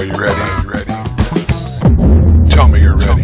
Are you ready? Tell me you're ready.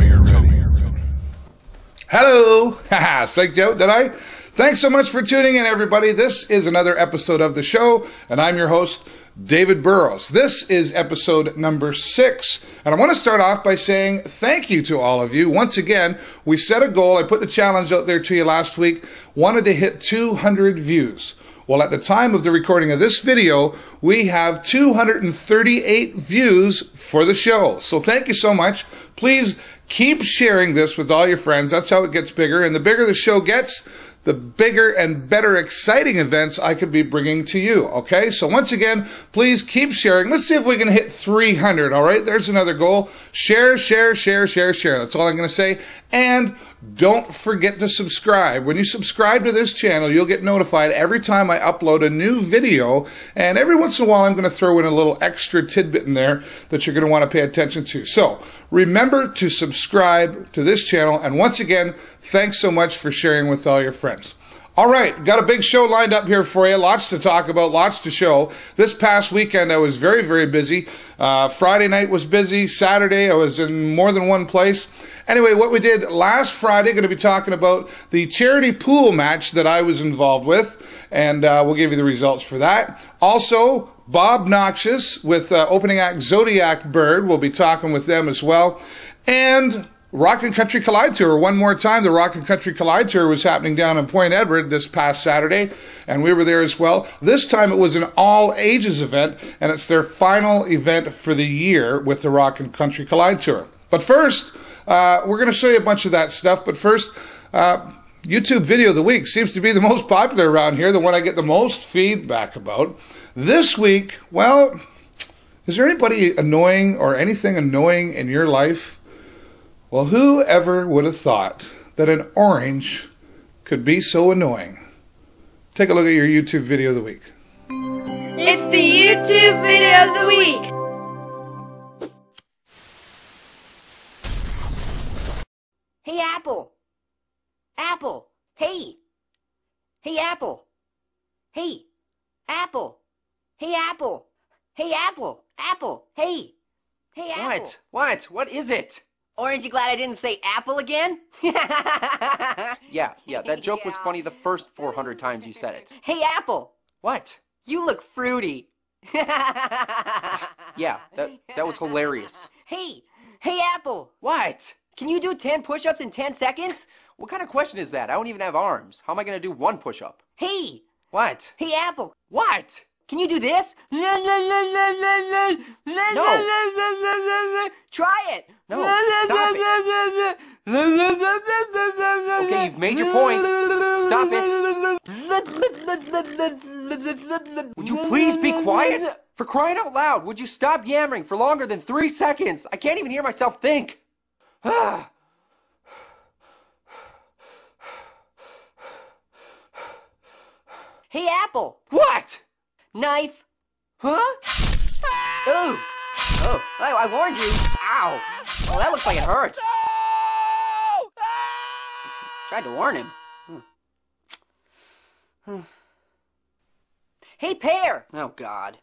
Hello! Haha, psyched out, did I? Thanks so much for tuning in, everybody. This is another episode of the show, and I'm your host, David Burrows. This is episode number 6, and I want to start off by saying thank you to all of you. Once again, we set a goal. I put the challenge out there to you last week, wanted to hit 200 views. Well, at the time of the recording of this video, we have 238 views for the show. So thank you so much. Please keep sharing this with all your friends. That's how it gets bigger. And the bigger the show gets, the bigger and better exciting events I could be bringing to you. Okay, so once again, please keep sharing. Let's see if we can hit 300. All right, there's another goal. Share, share, share, share, share. That's all I'm going to say. And don't forget to subscribe. When you subscribe to this channel, you'll get notified every time I upload a new video. And every once in a while, I'm going to throw in a little extra tidbit in there that you're going to want to pay attention to. So remember to subscribe to this channel. And once again, thanks so much for sharing with all your friends. All right, got a big show lined up here for you. Lots to talk about, lots to show. This past weekend, I was very, very busy. Friday night was busy. Saturday, I was in more than one place. Anyway, what we did last Friday, going to be talking about the charity pool match that I was involved with, and we'll give you the results for that. Also, Bobnoxious with opening act Zodiac Bird. We'll be talking with them as well. And Rockin Country Collide Tour. One more time, the Rockin Country Collide Tour was happening down in Point Edward this past Saturday, and we were there as well. This time it was an all-ages event, and it's their final event for the year with the Rockin Country Collide Tour. But first, we're going to show you a bunch of that stuff, but first, YouTube video of the week seems to be the most popular around here, the one I get the most feedback about. This week, well, is there anybody annoying or anything annoying in your life? Well, who ever would have thought that an orange could be so annoying? Take a look at your YouTube video of the week. It's the YouTube video of the week. Hey, Apple. Apple. Hey. Hey, Apple. Hey. Apple. Hey, Apple. Hey, Apple. Apple. Hey. Hey, Apple. What is it? Orange, you glad I didn't say apple again? Yeah, that joke was funny the first 400 times you said it. Hey, Apple. What? You look fruity. Yeah, that was hilarious. Hey, Apple. What? Can you do 10 push-ups in 10 seconds? What kind of question is that? I don't even have arms. How am I going to do one push-up? Hey. What? Hey, Apple. What? Can you do this? No. Try it. No, stop it. Okay, you've made your point. Stop it. Would you please be quiet? For crying out loud, would you stop yammering for longer than 3 seconds? I can't even hear myself think. Hey, Apple. What? Knife. Huh? Oh, I warned you. Ow. Oh, that looks like it hurts. Tried to warn him. Hey, Pear. Oh, God.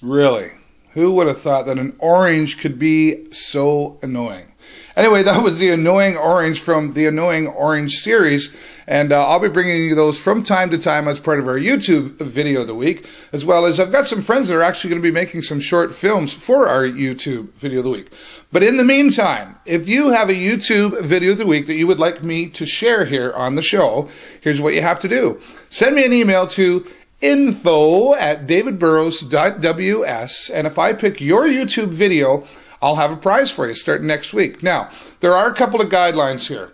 Really? Who would have thought that an orange could be so annoying? Anyway, that was the Annoying Orange from the Annoying Orange series, and I'll be bringing you those from time to time as part of our YouTube video of the week, as well as I've got some friends that are actually going to be making some short films for our YouTube video of the week. But in the meantime, if you have a YouTube video of the week that you would like me to share here on the show, here's what you have to do. Send me an email to info@davidburrows.ws, and if I pick your YouTube video, I'll have a prize for you starting next week. Now, there are a couple of guidelines here.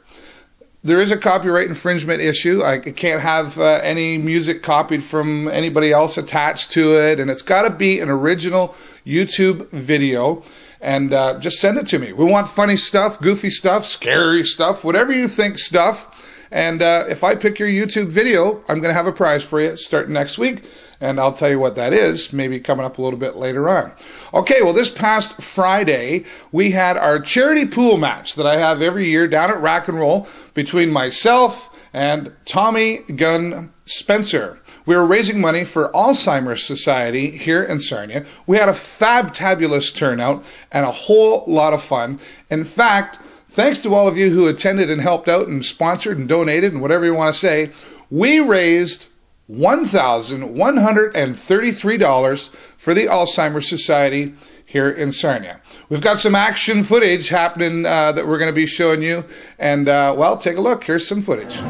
There is a copyright infringement issue. I can't have any music copied from anybody else attached to it, and it's got to be an original YouTube video, and just send it to me. We want funny stuff, goofy stuff, scary stuff, whatever you think stuff, And if I pick your YouTube video, I'm going to have a prize for you starting next week. And I'll tell you what that is, maybe coming up a little bit later on. Okay, well, this past Friday, we had our charity pool match that I have every year down at Rock and Roll between myself and Tommy Gunn Spencer. We were raising money for Alzheimer's Society here in Sarnia. We had a fabulous turnout and a whole lot of fun. In fact, thanks to all of you who attended and helped out and sponsored and donated and whatever you want to say, we raised $1,133 for the Alzheimer's Society here in Sarnia. We've got some action footage happening that we're going to be showing you. And, well, take a look. Here's some footage.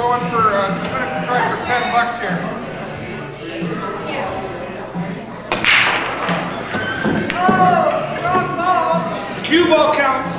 I'm going to try for $10 here. Oh, wrong ball. Cue ball counts.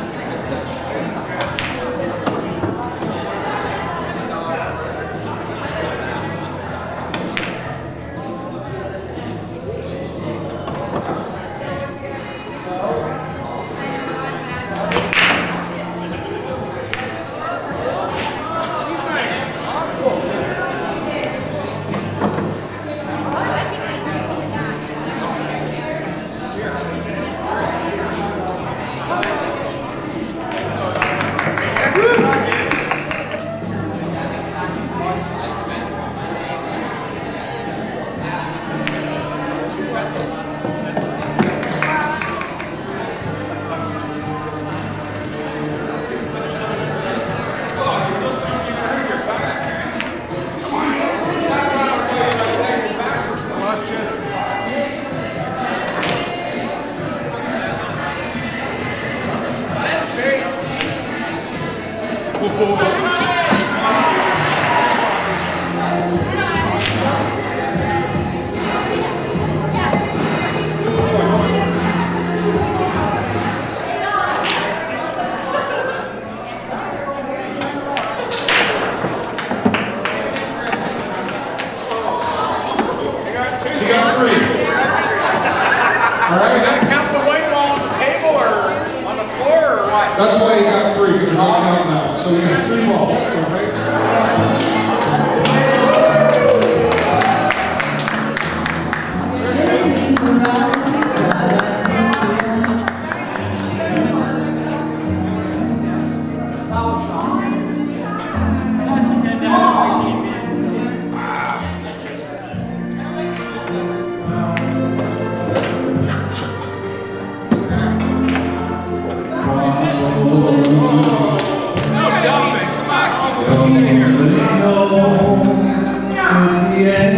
That's why you got 3, because we're all out now. So we got 3 balls, all right?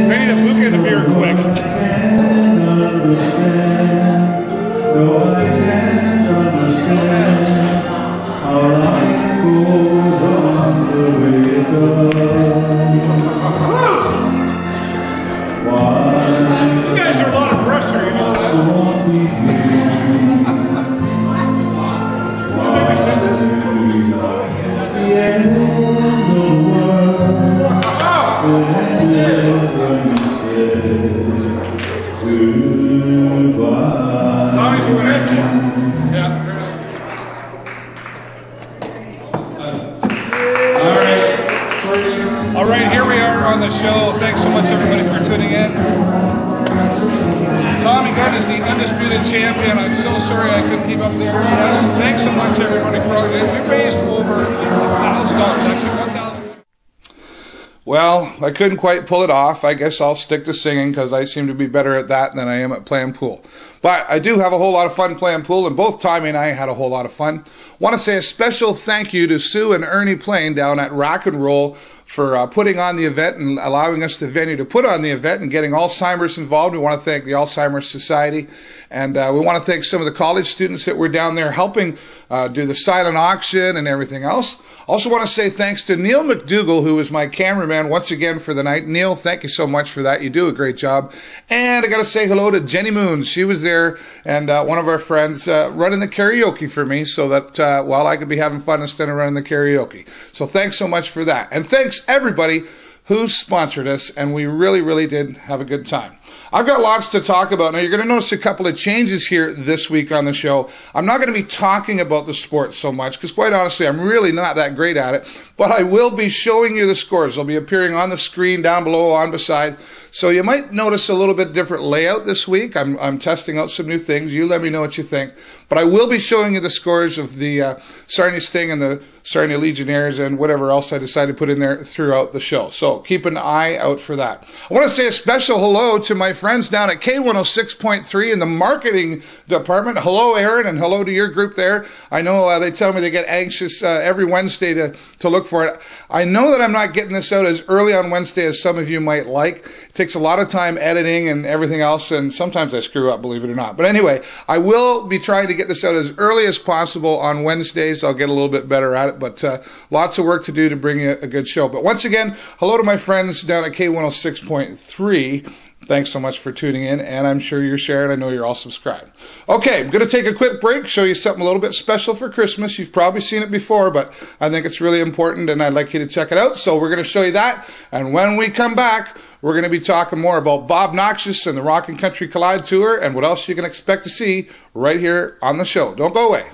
Ready to book in the beer quick. No, I can't understand how life goes on the way it does. Why? You guys are a lot of pressure, you know that? The end of the world. Tommy's winning. Yeah. All right, here we are on the show. Thanks so much, everybody, for tuning in. Tommy Gunn is the undisputed champion. I'm so sorry I couldn't keep up the airwaves. Thanks so much, everybody, for all you did. We raised over $1,000, actually $1,000. Well, I couldn't quite pull it off. I guess I'll stick to singing because I seem to be better at that than I am at playing pool. But I do have a whole lot of fun playing pool, and both Tommy and I had a whole lot of fun. Want to say a special thank you to Sue and Ernie Plain down at Rock and Roll for putting on the event and allowing us the venue to put on the event and getting Alzheimer's involved. We want to thank the Alzheimer's Society And we want to thank some of the college students that were down there helping do the silent auction and everything else. Also want to say thanks to Neil McDougall, who was my cameraman once again for the night. Neil, thank you so much for that. You do a great job. And I got to say hello to Jenny Moon. She was there, and one of our friends running the karaoke for me so that, well, I could be having fun instead of running the karaoke. So thanks so much for that. And thanks everybody who sponsored us, and we really, really did have a good time. I've got lots to talk about. Now, you're going to notice a couple of changes here this week on the show. I'm not going to be talking about the sports so much because, quite honestly, I'm really not that great at it. But I will be showing you the scores. They'll be appearing on the screen, down below, on beside. So you might notice a little bit different layout this week. I'm testing out some new things. You let me know what you think. But I will be showing you the scores of the Sarnia Sting and the Sarnia Legionnaires and whatever else I decide to put in there throughout the show. So keep an eye out for that. I want to say a special hello to my friends down at K106.3 in the marketing department. Hello, Aaron, and hello to your group there. I know they tell me they get anxious every Wednesday to look for it. I know that I'm not getting this out as early on Wednesday as some of you might like. It takes a lot of time editing and everything else, and sometimes I screw up, believe it or not. But anyway, I will be trying to get this out as early as possible on Wednesdays. I'll get a little bit better at it, but lots of work to do to bring you a good show. But once again, hello to my friends down at K106.3. Thanks so much for tuning in, and I'm sure you're sharing. I know you're all subscribed. Okay, I'm going to take a quick break, show you something a little bit special for Christmas. You've probably seen it before, but I think it's really important, and I'd like you to check it out. So we're going to show you that, and when we come back, we're going to be talking more about Bobnoxious and the Rockin Country Collide tour and what else you can expect to see right here on the show. Don't go away.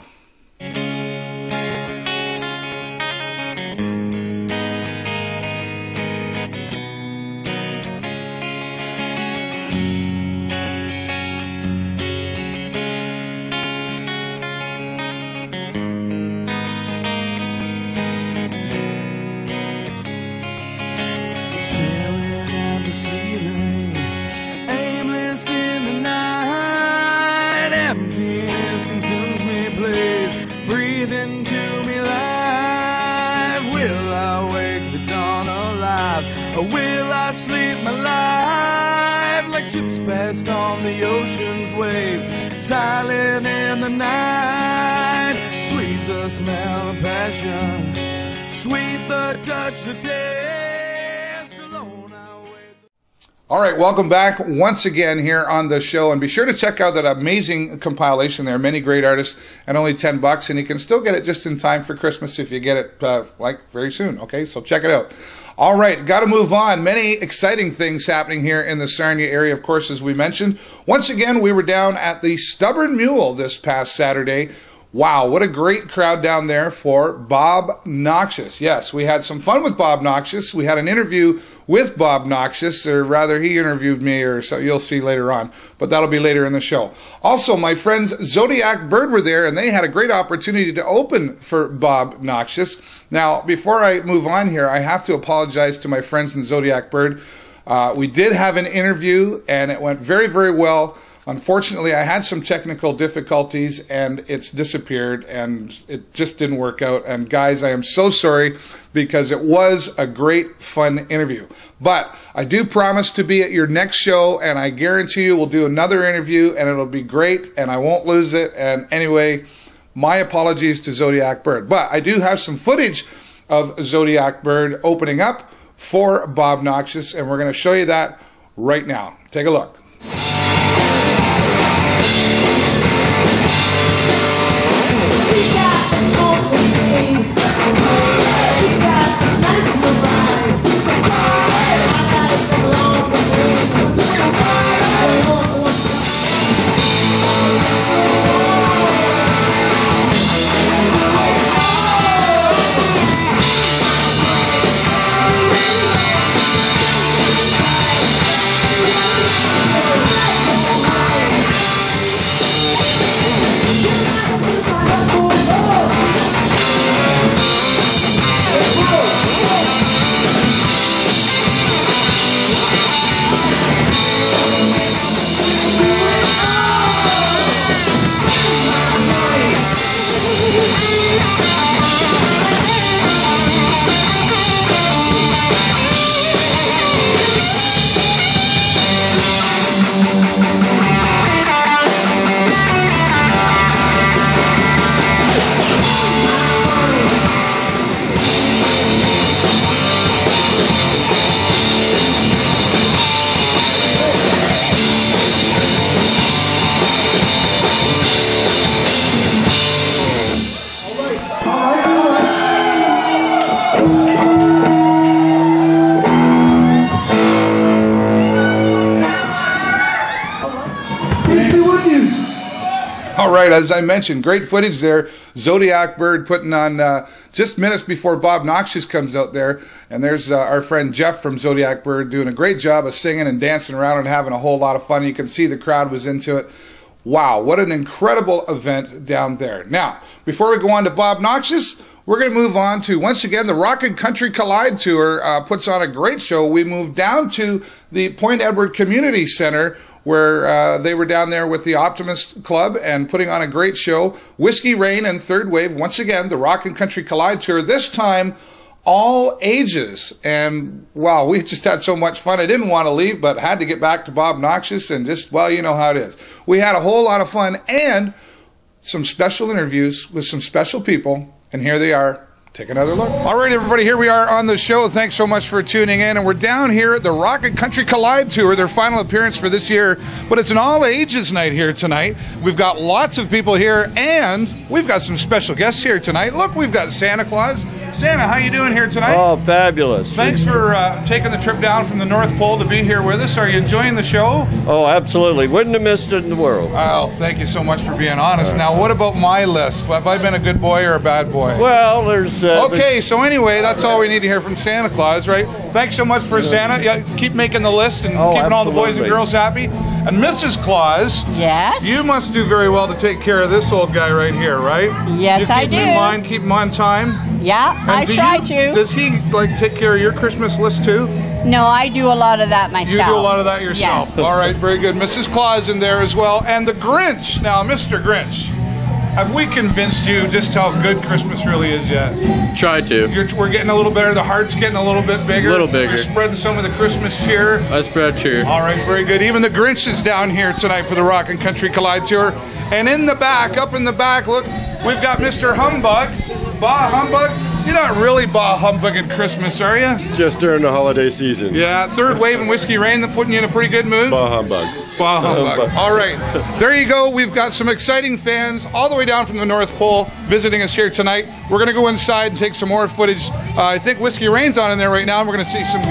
All right, welcome back once again here on the show, and be sure to check out that amazing compilation there. Many great artists, and only $10, and you can still get it just in time for Christmas if you get it like very soon. Okay, so check it out. All right, got to move on. Many exciting things happening here in the Sarnia area, of course, as we mentioned. Once again, we were down at the Stubborn Mule this past Saturday. Wow, what a great crowd down there for Bobnoxious. Yes, we had some fun with Bobnoxious. We had an interview with Bobnoxious, or rather he interviewed me, or so you'll see later on, but that'll be later in the show. Also, my friends Zodiac Bird were there, and they had a great opportunity to open for Bobnoxious. Now, before I move on here, I have to apologize to my friends in Zodiac Bird. We did have an interview, and it went very, very well. Unfortunately, I had some technical difficulties, and it's disappeared, and it just didn't work out. And guys, I am so sorry, because it was a great, fun interview. But I do promise to be at your next show, and I guarantee you we'll do another interview, and it'll be great, and I won't lose it. And anyway, my apologies to Zodiac Bird. But I do have some footage of Zodiac Bird opening up for Bobnoxious, and we're going to show you that right now. Take a look. right, as I mentioned, great footage there. Zodiac Bird putting on just minutes before Bobnoxious comes out there. And there's our friend Jeff from Zodiac Bird doing a great job of singing and dancing around and having a whole lot of fun. You can see the crowd was into it. Wow, what an incredible event down there. Now, before we go on to Bobnoxious, we're going to move on to, once again, the Rockin Country Collide Tour puts on a great show. We moved down to the Point Edward Community Center, where they were down there with the Optimist Club and putting on a great show. Whiskey Rain and Third Wave, once again, the Rockin Country Collide Tour, this time all ages. And wow, we just had so much fun. I didn't want to leave, but had to get back to Bobnoxious and just, well, you know how it is. We had a whole lot of fun and some special interviews with some special people. And here they are. Take another look. All right, everybody, here we are on the show. Thanks so much for tuning in. And we're down here at the Rockin Country Collide Tour, their final appearance for this year. But it's an all-ages night here tonight. We've got lots of people here, and we've got some special guests here tonight. Look, we've got Santa Claus. Santa, how you doing here tonight? Oh, fabulous. Thanks for taking the trip down from the North Pole to be here with us. Are you enjoying the show? Oh, absolutely. Wouldn't have missed it in the world. Oh, thank you so much for being honest. Now, what about my list? Have I been a good boy or a bad boy? Well, there's... Okay, so anyway, that's all we need to hear from Santa Claus, right? Thanks so much for Santa. Yeah, keep making the list and keeping all the boys and girls happy. And Mrs. Claus, yes, you must do very well to take care of this old guy right here, right? Yes, I do. You keep him in mind, keep him on time. Yeah, I try to. Does he take care of your Christmas list too? No, I do a lot of that myself. You do a lot of that yourself. Yes. All right, very good. Mrs. Claus in there as well, and the Grinch. Now, Mr. Grinch, have we convinced you just how good Christmas really is yet? Try to. We're getting a little better. The heart's getting a little bit bigger. A little bigger. We're spreading some of the Christmas cheer. I spread cheer. All right, very good. Even the Grinch is down here tonight for the Rockin Country Collide Tour. And in the back, up in the back, look, we've got Mr. Humbug. Bah Humbug. You're not really bah humbugging Christmas, are you? Just during the holiday season. Yeah, Third Wave and Whiskey Rain, they're putting you in a pretty good mood? Bah humbug. Bah humbug. All right, there you go. We've got some exciting fans all the way down from the North Pole visiting us here tonight. We're going to go inside and take some more footage. I think Whiskey Rain's on in there right now, and we're going to see some...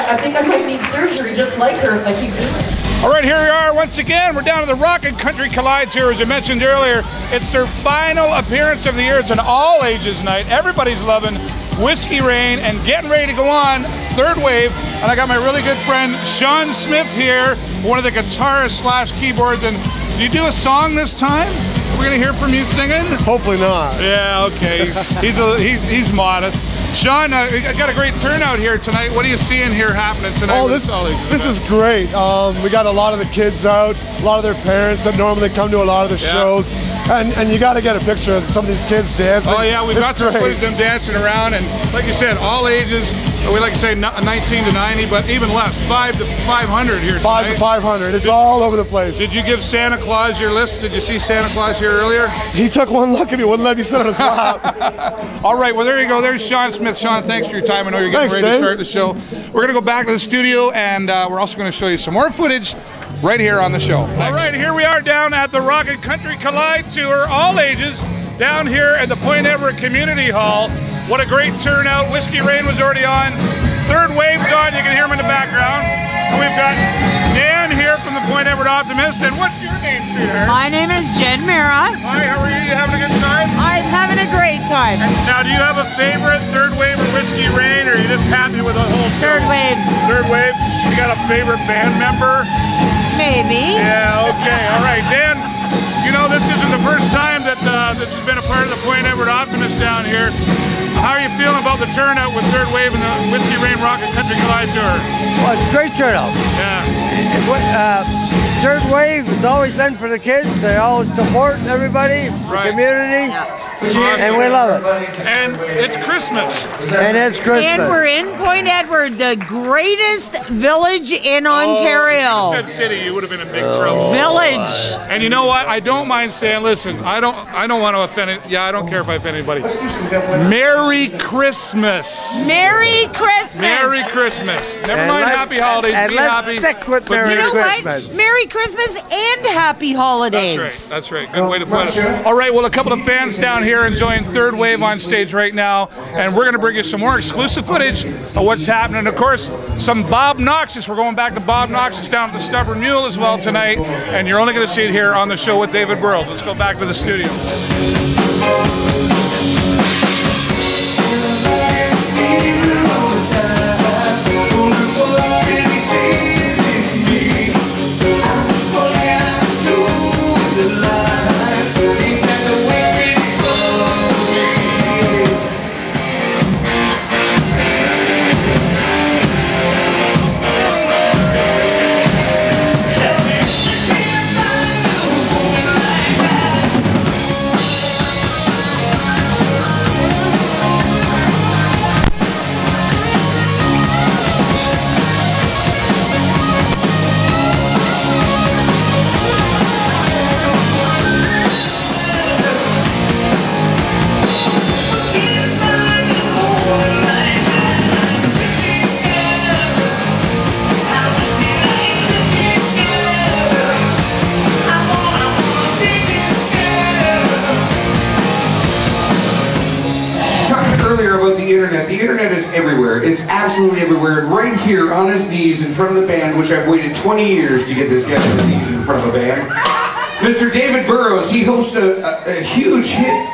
I think I might need surgery just like her if I keep doing it. All right, here we are once again. We're down at the Rockin Country Collide Tour. As I mentioned earlier, it's their final appearance of the year. It's an all-ages night. Everybody's loving Whiskey Rain and getting ready to go on Third Wave. And I got my really good friend Sean Smith here, one of the guitarists / keyboards. And do you do a song this time? We're gonna hear from you singing? Hopefully not. Yeah, okay. He's modest. Sean, I got a great turnout here tonight. What are you seeing here happening tonight? Oh, this is great. We got a lot of the kids out, a lot of their parents that normally come to a lot of the shows, and you got to get a picture of some of these kids dancing. Oh yeah, we've got some footage of them dancing around, and like you said, all ages. We like to say 19 to 90, but even less, 5 to 500 here tonight. 5 to 500. It's all over the place. Did you give Santa Claus your list? Did you see Santa Claus here earlier? He took one look at me, wouldn't let me sit on his lap. All right, well, there you go. There's Sean Smith. Sean, thanks for your time. I know you're getting ready to start the show. We're going to go back to the studio, and we're also going to show you some more footage right here on the show. Thanks. All right, here we are down at the Rockin Country Collide Tour, all ages, down here at the Point Edward Community Hall. What a great turnout. Whiskey Rain was already on. Third Wave's on. You can hear him in the background. And we've got Dan here from the Point Edward Optimist And what's your name, sweetheart? My name is Jen Mira. Hi, how are you? You having a good time? I'm having a great time. Now, do you have a favorite Third Wave or Whiskey Rain, or are you just happy with the whole show? Third Wave. Third Wave? You got a favorite band member? Maybe. Yeah, okay. All right, Dan, you know, this isn't the first time that this has been a part of the Point Edward Optimist down here. How are you feeling about the turnout with Third Wave and the Whiskey Rain Rockin Country Collide tour? Well, it's a great turnout. Yeah. Third Wave has always been for the kids. They always support everybody, the community, and we love it. And it's Christmas. And it's Christmas. And we're in Point Edward, the greatest village in Ontario. If you said city, you would have been in big trouble. Village. And you know what? I don't mind saying, listen, I don't want to offend it. Yeah, I don't care if I offend anybody. Merry Christmas. Merry Christmas. Merry Christmas. Never mind happy holidays. And be let's happy. stick with Merry Christmas. Merry Christmas and happy holidays. That's right. Good way to put it. All right, well, a couple of fans down here enjoying Third Wave on stage right now, and we're going to bring you some more exclusive footage of what's happening. Of course, some Bobnoxious. We're going back to Bobnoxious down at the Stubborn Mule as well tonight, and you're only going to see it here on the show with David Burrows. Let's go back to the studio. The internet is everywhere. It's absolutely everywhere. Right here on his knees in front of the band, which I've waited 20 years to get this guy on his knees in front of a band. Mr. David Burrows, he hosts a huge hit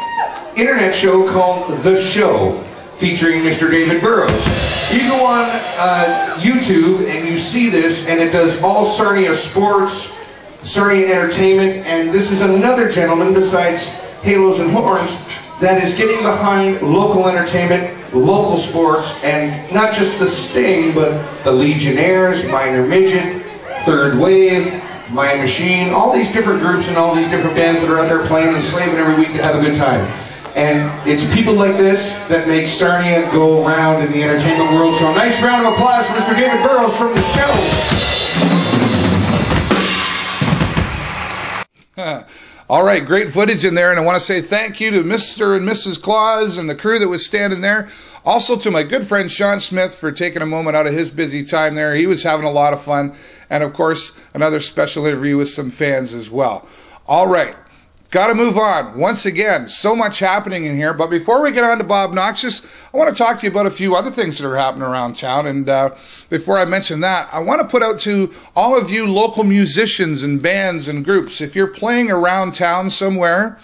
internet show called The Show, featuring Mr. David Burrows. You go on YouTube and you see this, and it does all Sarnia sports, Sarnia entertainment, and this is another gentleman besides Halos and Horns that is getting behind local entertainment, local sports, and not just the Sting, but the Legionnaires, Minor Midget, Third Wave, My Machine, all these different groups and all these different bands that are out there playing and slaving every week to have a good time. And it's people like this that make Sarnia go around in the entertainment world. So a nice round of applause for Mr. David Burrows from The Show. All right, great footage in there, and I want to say thank you to Mr. and Mrs. Claus and the crew that was standing there. Also to my good friend Sean Smith for taking a moment out of his busy time there. He was having a lot of fun. And of course, another special interview with some fans as well. All right, got to move on. Once again, so much happening in here. But before we get on to Bobnoxious, I want to talk to you about a few other things that are happening around town. And before I mention that, I want to put out to all of you local musicians and bands and groups, if you're playing around town somewhere,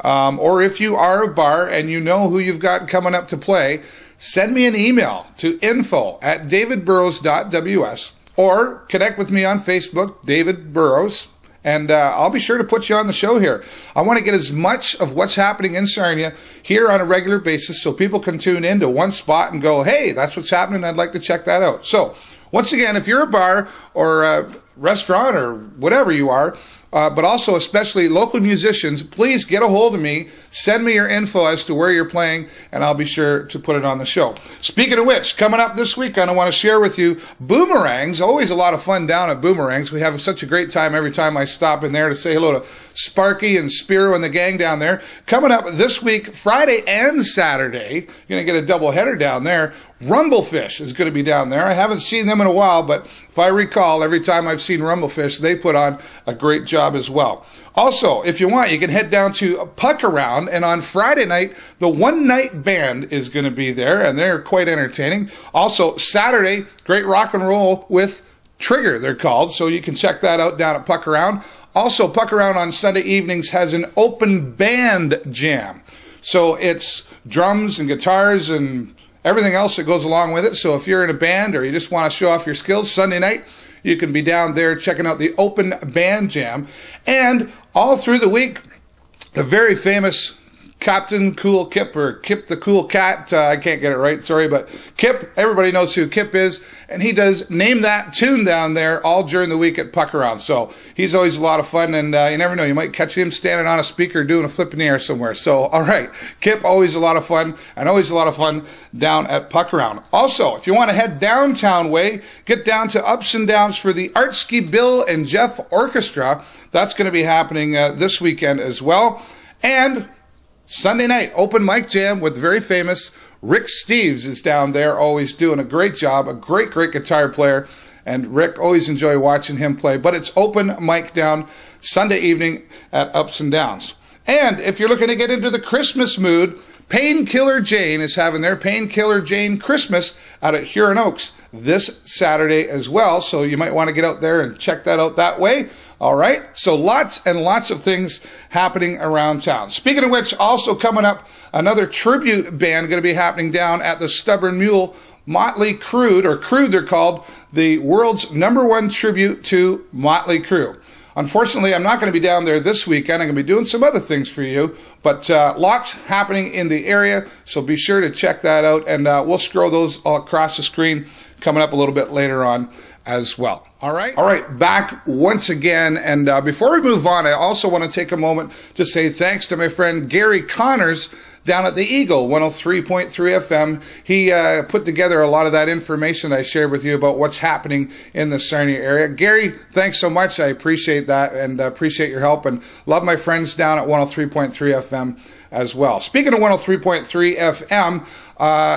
or if you are a bar and you know who you've got coming up to play, send me an email to info@davidburrows.ws or connect with me on Facebook, David Burrows, and I'll be sure to put you on the show here. I want to get as much of what's happening in Sarnia here on a regular basis so people can tune into one spot and go, hey, that's what's happening. I'd like to check that out. So once again, if you're a bar or a restaurant or whatever you are, but also especially local musicians, please get a hold of me. Send me your info as to where you're playing, and I'll be sure to put it on the show. Speaking of which, coming up this weekend, I want to share with you Boomerangs. Always a lot of fun down at Boomerangs. We have such a great time every time I stop in there to say hello to Sparky and Spiro and the gang down there. Coming up this week, Friday and Saturday, you're going to get a double header down there. Rumblefish is going to be down there. I haven't seen them in a while, but if I recall, every time I've seen Rumblefish, they put on a great job as well. Also, if you want, you can head down to Puck Around, and on Friday night, the One Night Band is going to be there, and they're quite entertaining. Also, Saturday, great rock and roll with Trigger, they're called, so you can check that out down at Puck Around. Also, Puck Around on Sunday evenings has an open band jam. So it's drums and guitars and everything else that goes along with it. So if you're in a band or you just want to show off your skills, Sunday night, you can be down there checking out the open band jam. And all through the week, the very famous Captain Cool Kip, or Kip the Cool Cat, I can't get it right, sorry, but Kip, everybody knows who Kip is, and he does Name That Tune down there all during the week at Puck Around. So he's always a lot of fun, and you never know, you might catch him standing on a speaker doing a flip in the air somewhere. So, all right, Kip, always a lot of fun, and always a lot of fun down at Puck Around. Also, if you want to head downtown way, get down to Ups and Downs for the Artsky Bill and Jeff Orchestra. That's going to be happening this weekend as well. And Sunday night, open mic jam with the very famous Rick Steves is down there, always doing a great job, a great, great guitar player. And Rick, always enjoy watching him play. But it's open mic down Sunday evening at Ups and Downs. And if you're looking to get into the Christmas mood, Painkiller Jane is having their Painkiller Jane Christmas out at Huron Oaks this Saturday as well. So you might want to get out there and check that out that way. All right, so lots and lots of things happening around town. Speaking of which, also coming up, another tribute band going to be happening down at the Stubborn Mule, Motley Crue, or Crue they're called, the world's #1 tribute to Motley Crue. Unfortunately, I'm not going to be down there this weekend. I'm going to be doing some other things for you, but lots happening in the area, so be sure to check that out, and we'll scroll those all across the screen coming up a little bit later on as well. All right, back once again, and before we move on, I also want to take a moment to say thanks to my friend Gary Connors down at the Eagle 103.3 FM. He put together a lot of that information I shared with you about what's happening in the Sarnia area. Gary, thanks so much. I appreciate that and appreciate your help, and love my friends down at 103.3 FM as well. Speaking of 103.3 FM,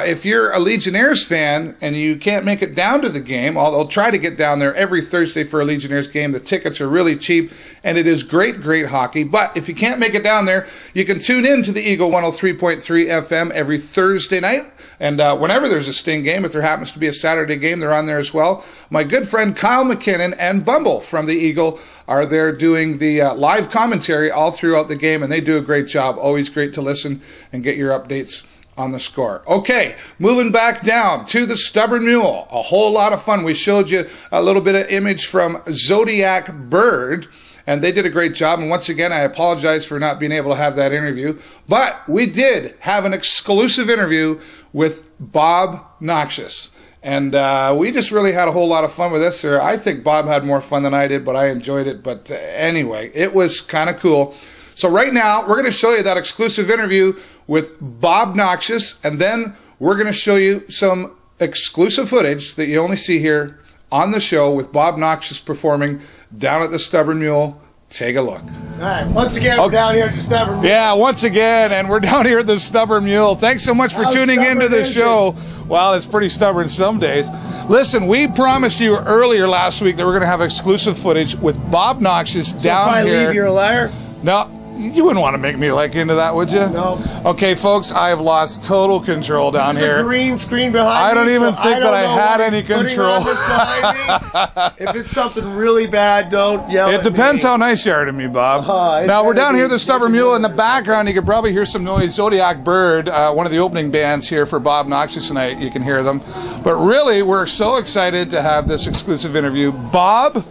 if you're a Legionnaires fan and you can't make it down to the game, I'll try to get down there every Thursday for a Legionnaires game. The tickets are really cheap, and it is great, great hockey. But if you can't make it down there, you can tune in to the Eagle 103.3 FM every Thursday night. And whenever there's a Sting game, if there happens to be a Saturday game, they're on there as well. My good friend Kyle McKinnon and Bumble from the Eagle are there doing the live commentary all throughout the game, and they do a great job. Always great to listen and get your updates on the score. Okay, moving back down to the Stubborn Mule. A whole lot of fun. We showed you a little bit of image from Zodiac Bird, and they did a great job. And once again, I apologize for not being able to have that interview. But we did have an exclusive interview with Bobnoxious. And we just really had a whole lot of fun with this. I think Bob had more fun than I did, but I enjoyed it. But anyway, it was kind of cool. So right now, we're going to show you that exclusive interview with Bobnoxious, and then we're going to show you some exclusive footage that you only see here on the show with Bobnoxious performing down at the Stubborn Mule. Take a look. All right, once again, we're down here at the Stubborn Mule. Yeah, once again, and we're down here at the Stubborn Mule. Thanks so much for tuning into the show. Well, it's pretty stubborn some days. Listen, we promised you earlier last week that we're going to have exclusive footage with Bobnoxious down here. If I leave, you're a liar? No. You wouldn't want to make me like into that, would you? No. Okay, folks, I have lost total control down here. There's a green screen behind me. I don't even think that I had any control. If it's something really bad, don't yell at me. It depends how nice you are to me, Bob. Now, we're down here at the Stubborn Mule. In the background, you can probably hear some noise. Zodiac Bird, one of the opening bands here for Bobnoxious tonight. You can hear them. But really, we're so excited to have this exclusive interview. Bob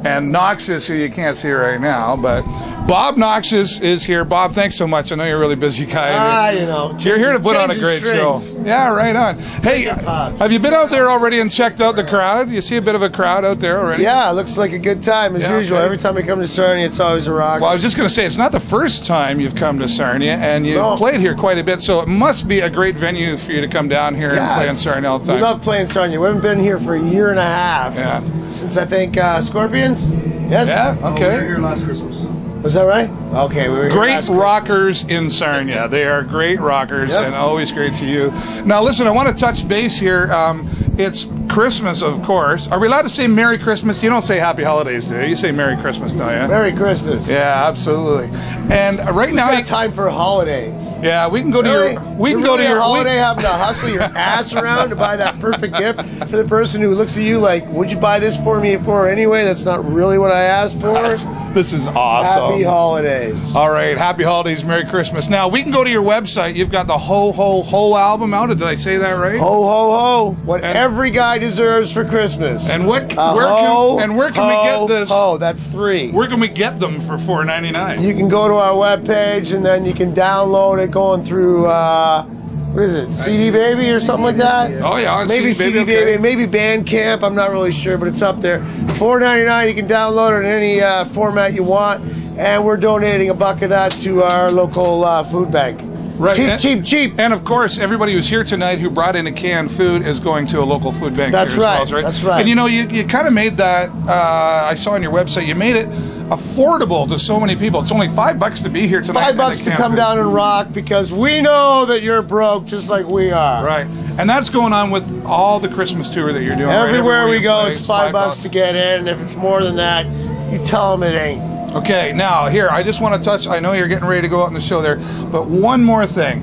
and Noxious, who you can't see right now, but Bobnoxious is here. Bob, thanks so much. I know you're a really busy guy. You know. You're here to put on a great show. Yeah, right on. Hey, have you been out there already and checked out the crowd? You see a bit of a crowd out there already? Yeah, it looks like a good time as usual. Okay. Every time we come to Sarnia, it's always a rock. Well, I was just going to say, it's not the first time you've come to Sarnia, and you've played here quite a bit, so it must be a great venue for you to come down here and play in Sarnia all the time. We love playing Sarnia. We haven't been here for a year and a half. Yeah. Since, I think, Scorpions? Yes? Yeah, okay. We were here last Christmas. Was that right? Okay, we were here great last rockers in Sarnia. They are great rockers and always great to you. Now, listen, I want to touch base here. It's Christmas, of course. Are we allowed to say Merry Christmas? You don't say Happy Holidays, do you? You say Merry Christmas, don't you? Merry Christmas. Yeah, absolutely. And right now, got time for holidays. Yeah, we can go to your. We can go to your holiday. Having to hustle your ass around to buy that perfect gift for the person who looks at you like, "Would you buy this for me for anyway?" That's not really what I asked for. This is awesome. Happy holidays. All right, happy holidays, Merry Christmas. Now we can go to your website. You've got the Ho Ho Ho album out. Did I say that right? Ho ho ho! What every guy deserves for Christmas. And where can we get this? Oh, that's 3. Where can we get them for $4.99? You can go to our webpage and then you can download it going through. What is it? CD Baby or something like that? Oh yeah, maybe CD Baby, okay. Maybe Bandcamp. I'm not really sure, but it's up there. $4.99. You can download it in any format you want, and we're donating $1 of that to our local food bank. Right. Cheap. And of course, everybody who's here tonight who brought in a canned food is going to a local food bank. That's here right. As well, right. That's right. And you know, you kind of made that. I saw on your website, you made it affordable to so many people. It's only $5 to be here tonight. $5 to come down and rock, because we know that you're broke just like we are. Right. And that's going on with all the Christmas tour that you're doing. Everywhere we go, it's $5 to get in. And if it's more than that, you tell them it ain't. Okay, now here, I just want to touch, I know you're getting ready to go out on the show there, but one more thing.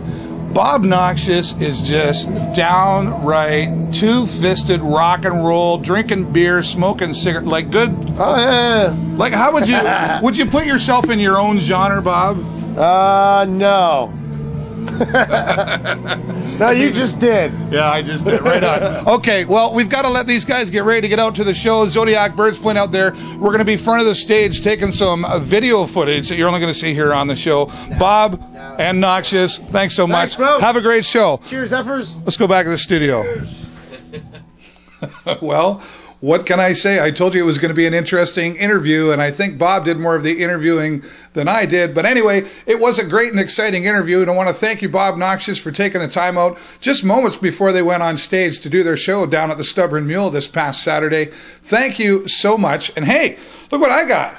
Bobnoxious is just downright two-fisted rock and roll, drinking beer, smoking cigarettes, like good. Oh yeah. Like, how would you put yourself in your own genre, Bob? No. No, you just did. Yeah, I just did. Right on. Okay, well, we've got to let these guys get ready to get out to the show. Zodiac Bird's playing out there. We're going to be front of the stage taking some video footage that you're only going to see here on the show. Bob and Noxious, thanks so much. Bro. Have a great show. Cheers, Effers. Let's go back to the studio. Well, what can I say? I told you it was going to be an interesting interview, and I think Bob did more of the interviewing than I did. But anyway, it was a great and exciting interview, and I want to thank you, Bobnoxious, for taking the time out just moments before they went on stage to do their show down at the Stubborn Mule this past Saturday. Thank you so much. And hey, look what I got.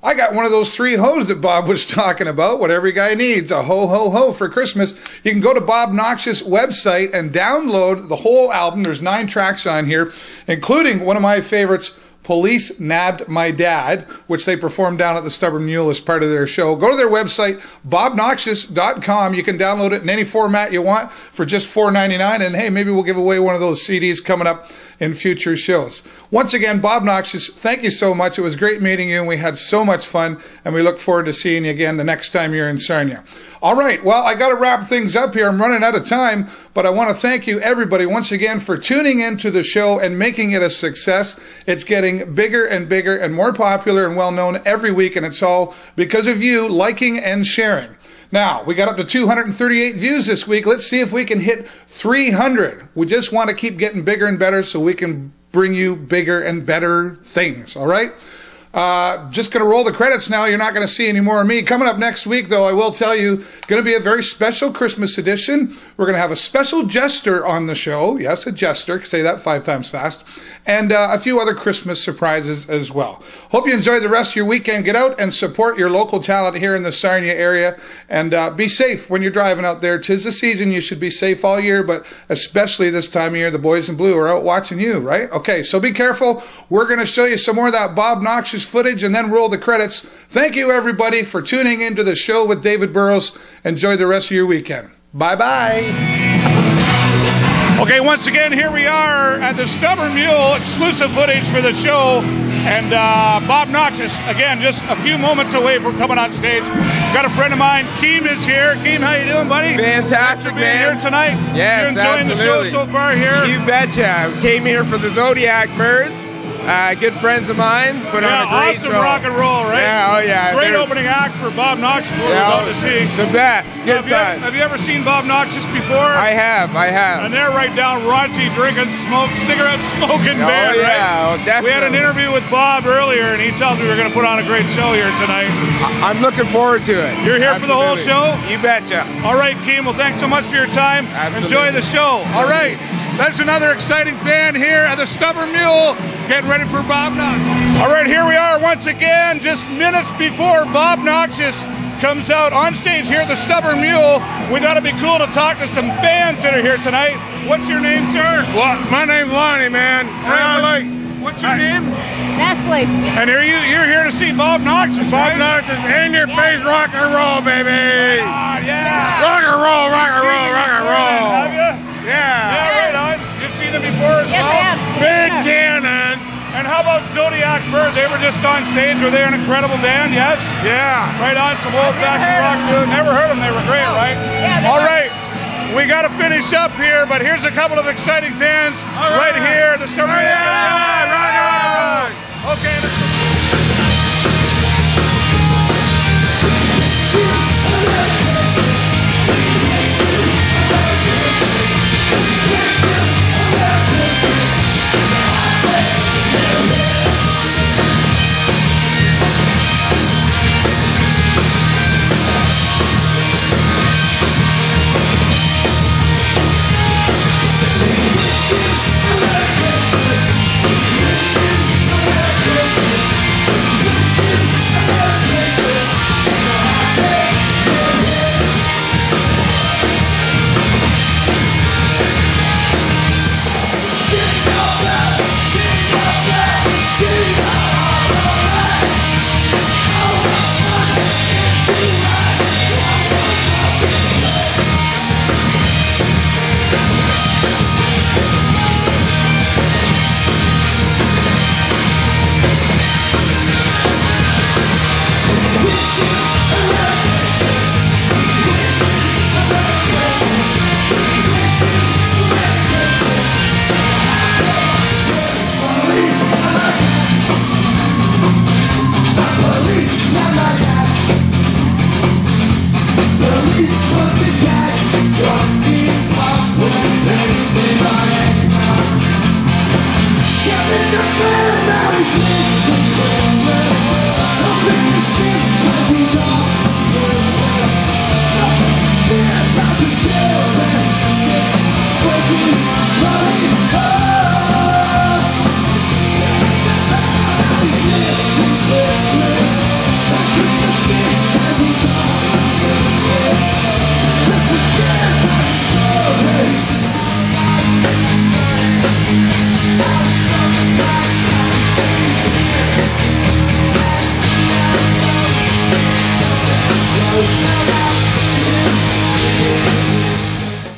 I got one of those 3 hoes that Bob was talking about, what every guy needs, a ho, ho, ho for Christmas. You can go to Bobnoxious' website and download the whole album. There's 9 tracks on here, including one of my favorites, Police Nabbed My Dad, which they performed down at the Stubborn Mule as part of their show. Go to their website, bobnoxious.com. You can download it in any format you want for just $4.99. And hey, maybe we'll give away one of those CDs coming up in future shows. Once again, Bobnoxious, thank you so much. It was great meeting you, and we had so much fun, and we look forward to seeing you again the next time you're in Sarnia. All right, well, I got to wrap things up here. I'm running out of time, but I want to thank you, everybody, once again for tuning into the show and making it a success. It's getting bigger and bigger and more popular and well-known every week, and it's all because of you liking and sharing. Now, we got up to 238 views this week. Let's see if we can hit 300. We just want to keep getting bigger and better so we can bring you bigger and better things, all right? Just going to roll the credits now. You're not going to see any more of me. Coming up next week, though, I will tell you, going to be a very special Christmas edition. We're going to have a special jester on the show. Yes, a jester. Say that 5 times fast. And a few other Christmas surprises as well. Hope you enjoy the rest of your weekend. Get out and support your local talent here in the Sarnia area. And be safe when you're driving out there. 'Tis the season. You should be safe all year, but especially this time of year, the boys in blue are out watching you, right? Okay, so be careful. We're going to show you some more of that Bobnoxious footage and then roll the credits. Thank you, everybody, for tuning into the show with David Burrows. Enjoy the rest of your weekend. Bye-bye. Okay, once again, here we are at the Stubborn Mule, exclusive footage for the show. And Bobnoxious, again, just a few moments away from coming on stage. Got a friend of mine, Keem, is here. Keem, how you doing, buddy? Fantastic, Thanks for being here tonight. Yes, you enjoying absolutely. the show so far here? You betcha. Came here for the Zodiac Birds. Good friends of mine. Put on a great awesome show. rock and roll, right? Yeah, oh yeah. Great opening act for Bobnoxious. What we're about to see. The best. Good time. Have you ever seen Bobnoxious before? I have. And they're right down raunchy, drinking, cigarette smoking band, yeah, right? Oh, definitely. We had an interview with Bob earlier, and he tells me we're going to put on a great show here tonight. I'm looking forward to it. You're here for the whole show? You betcha. All right, Keem. Well, thanks so much for your time. Absolutely. Enjoy the show. All right. That's another exciting fan here at the Stubborn Mule, getting ready for Bobnoxious. All right, here we are once again, just minutes before Bobnoxious comes out on stage here at the Stubborn Mule. We thought it'd be cool to talk to some fans that are here tonight. What's your name, sir? Well, my name's Lonnie, man. What's your name? Nestle. And you're here to see Bobnoxious, right? Bobnoxious, in your face rock and roll, baby. Yeah. Rock and roll, rock and roll, rock and roll. Have you? Yeah. Right on. You've seen them before as Yes, well? I have. Big cannons. And how about Zodiac Bird? They were just on stage. Were they an incredible band? Yes? Yeah. Right on, some old-fashioned rock dude. Never heard them. They were great, right? Yeah, all right. We got to finish up here, but here's a couple of exciting fans right here. The start. Right. Okay. Now he's